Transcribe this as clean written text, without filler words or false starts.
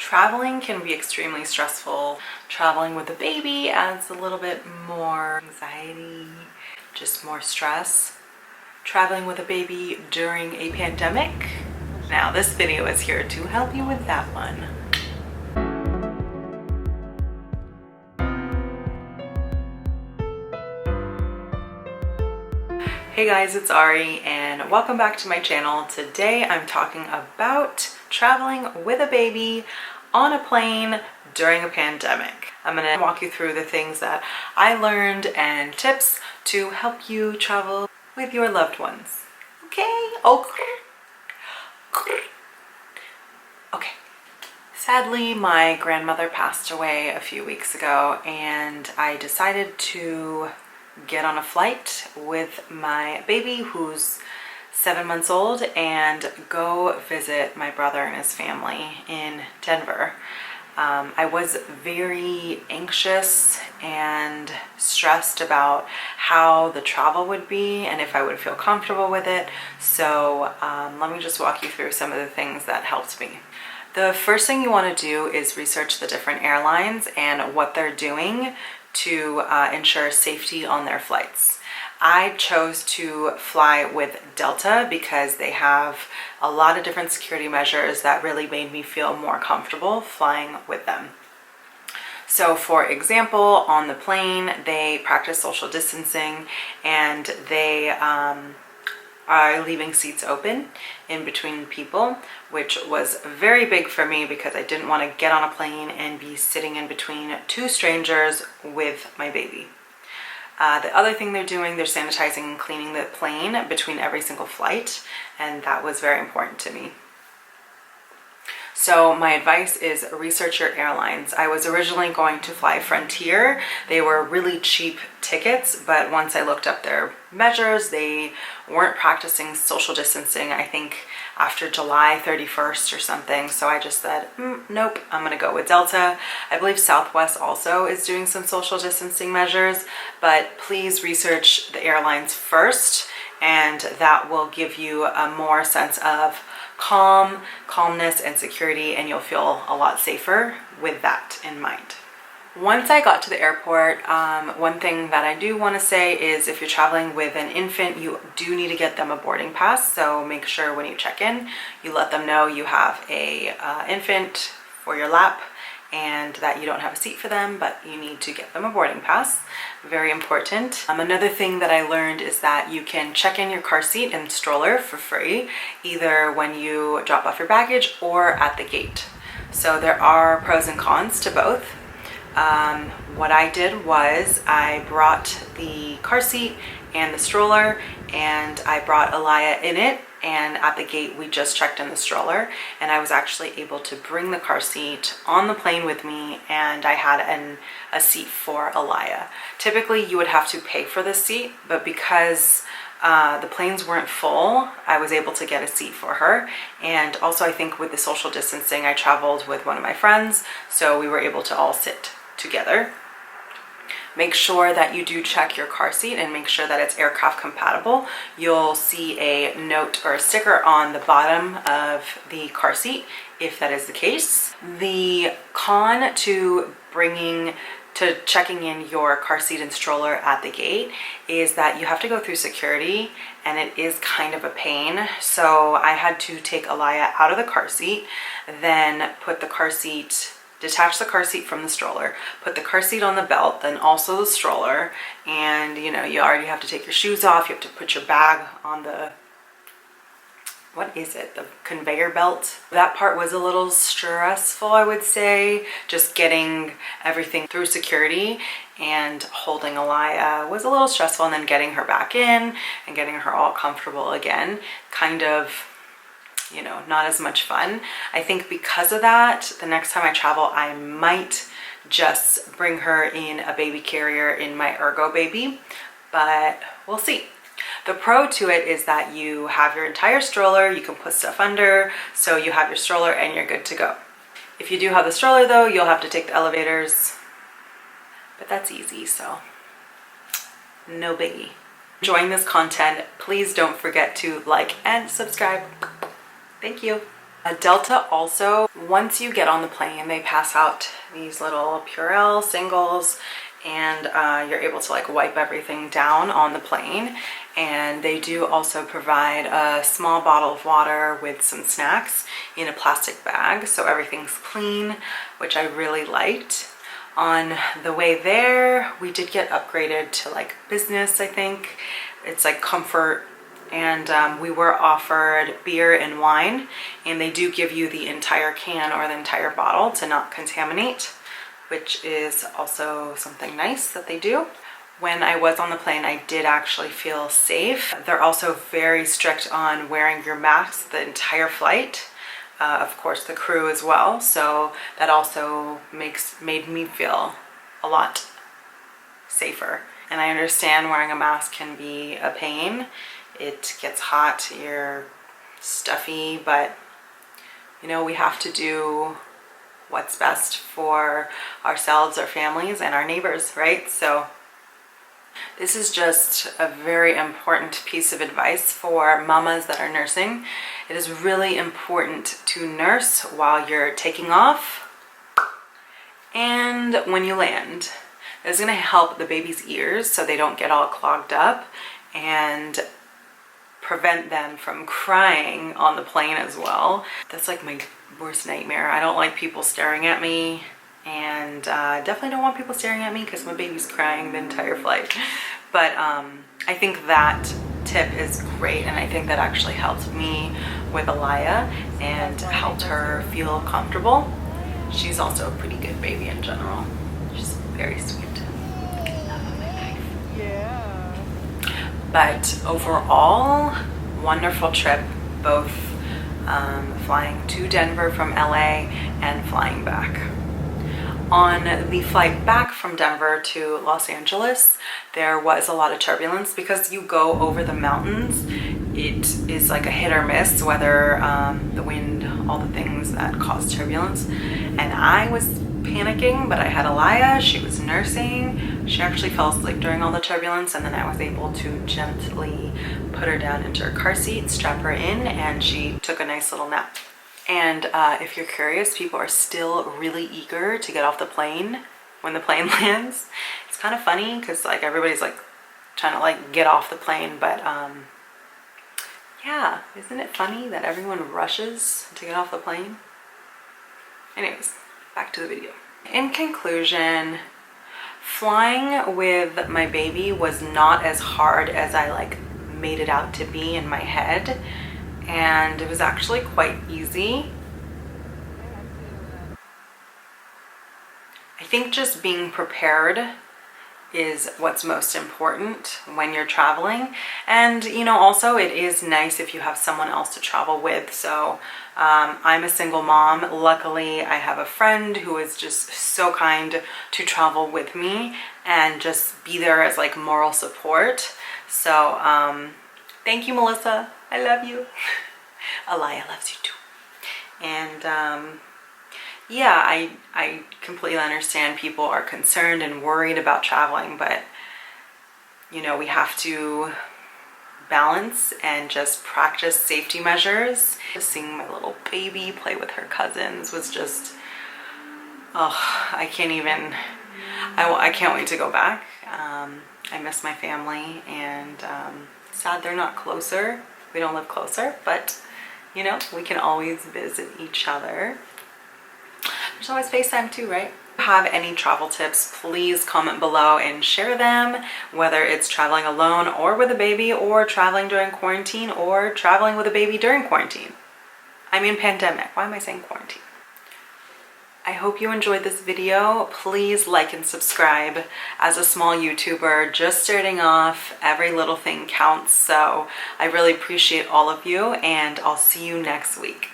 Traveling can be extremely stressful. Traveling with a baby adds a little bit more anxiety, just more stress. Traveling with a baby during a pandemic. Now this video is here to help you with that one. Hey guys, it's Ari and welcome back to my channel. Today I'm talking about traveling with a baby on a plane during a pandemic. I'm going to walk you through the things that I learned and tips to help you travel with your loved ones. Okay? Okay. Sadly, my grandmother passed away a few weeks ago and I decided to get on a flight with my baby who's 7 months old and go visit my brother and his family in Denver. I was very anxious and stressed about how the travel would be and if I would feel comfortable with it. So let me just walk you through some of the things that helped me. The first thing you want to do is research the different airlines and what they're doing to ensure safety on their flights. I chose to fly with Delta because they have a lot of different security measures that really made me feel more comfortable flying with them. So for example, on the plane, they practice social distancing and they are leaving seats open in between people, which was very big for me because I didn't want to get on a plane and be sitting in between two strangers with my baby. The other thing they're doing, they're sanitizing and cleaning the plane between every single flight, and that was very important to me. So my advice is research your airlines. I was originally going to fly Frontier. They were really cheap tickets, but once I looked up their measures, they weren't practicing social distancing, I think after July 31st or something. So I just said, nope, I'm gonna go with Delta. I believe Southwest also is doing some social distancing measures, but please research the airlines first, and that will give you a more sense of calmness and security, and you'll feel a lot safer with that in mind. Once I got to the airport, one thing that I do want to say is if you're traveling with an infant, you do need to get them a boarding pass. So make sure when you check in, you let them know you have a infant for your lap and that you don't have a seat for them, but you need to get them a boarding pass. Very important. Another thing that I learned is that you can check in your car seat and stroller for free, either when you drop off your baggage or at the gate. So there are pros and cons to both. What I did was I brought the car seat and the stroller, and I brought Alaya in it, and at the gate we just checked in the stroller, and I was actually able to bring the car seat on the plane with me, and I had a seat for Alaya. Typically you would have to pay for this seat, but because the planes weren't full, I was able to get a seat for her. And also I think with the social distancing, I traveled with one of my friends, so we were able to all sit together. Make sure that you do check your car seat and make sure that it's aircraft compatible. You'll see a note or a sticker on the bottom of the car seat if that is the case. The con to checking in your car seat and stroller at the gate is that you have to go through security, and it is kind of a pain. So I had to take Alaya out of the car seat, then detach the car seat from the stroller, put the car seat on the belt, then also the stroller, and you already have to take your shoes off, you have to put your bag on the the conveyor belt. That part was a little stressful, I would say. Just getting everything through security and holding Alaya was a little stressful, and then getting her back in and getting her all comfortable again, kind of not as much fun. I think because of that, the next time I travel, I might just bring her in a baby carrier in my Ergo Baby, but we'll see. The pro to it is that you have your entire stroller, you can put stuff under, so you have your stroller and you're good to go. If you do have the stroller though, you'll have to take the elevators, but that's easy, so no biggie. Enjoying this content, please don't forget to like and subscribe. Thank you. Delta also, once you get on the plane, they pass out these little Purell singles, and you're able to like wipe everything down on the plane. And they do also provide a small bottle of water with some snacks in a plastic bag, so everything's clean, which I really liked. On the way there, we did get upgraded to like business, I think. It's like comfort, and we were offered beer and wine, and they do give you the entire can or the entire bottle to not contaminate, which is also something nice that they do. When I was on the plane, I did actually feel safe. They're also very strict on wearing your mask the entire flight. Of course, the crew as well. So that also made me feel a lot safer. And I understand wearing a mask can be a pain. It gets hot, you're stuffy, but you know, we have to do what's best for ourselves, our families, and our neighbors, right? So this is just a very important piece of advice for mamas that are nursing. It is really important to nurse while you're taking off and when you land. It's gonna help the baby's ears so they don't get all clogged up and prevent them from crying on the plane as well. That's like my worst nightmare. I don't like people staring at me, and definitely don't want people staring at me because my baby's crying the entire flight. But I think that tip is great, and I think that actually helped me with Alaya and helped her feel comfortable. She's also a pretty good baby in general. She's very sweet. Love of my life. Yeah. But overall, wonderful trip, both flying to Denver from LA and flying back. On the flight back from Denver to Los Angeles, there was a lot of turbulence because you go over the mountains. It is like a hit or miss, whether the wind, all the things that cause turbulence. And I was panicking, but I had Alaya, she was nursing. She actually fell asleep during all the turbulence, and then I was able to gently put her down into her car seat, strap her in, and she took a nice little nap. And if you're curious, people are still really eager to get off the plane when the plane lands. It's kind of funny because like everybody's like trying to like get off the plane, but yeah, isn't it funny that everyone rushes to get off the plane? Anyways, back to the video. In conclusion, flying with my baby was not as hard as I like made it out to be in my head, and it was actually quite easy. I think just being prepared is what's most important when you're traveling. And you know, also it is nice if you have someone else to travel with. So I'm a single mom. Luckily I have a friend who is just so kind to travel with me and just be there as like moral support. So thank you, Melissa, I love you. Alaya loves you too. And yeah, I completely understand people are concerned and worried about traveling, but you know, we have to balance and just practice safety measures. Just seeing my little baby play with her cousins was just, oh, I can't even, I can't wait to go back. I miss my family, and sad they're not closer. We don't live closer, but you know, we can always visit each other. There's always FaceTime too, right? If you have any travel tips, please comment below and share them, whether it's traveling alone or with a baby, or traveling during quarantine, or traveling with a baby during quarantine. I mean pandemic, why am I saying quarantine? I hope you enjoyed this video. Please like and subscribe. As a small YouTuber just starting off, every little thing counts. So I really appreciate all of you, and I'll see you next week.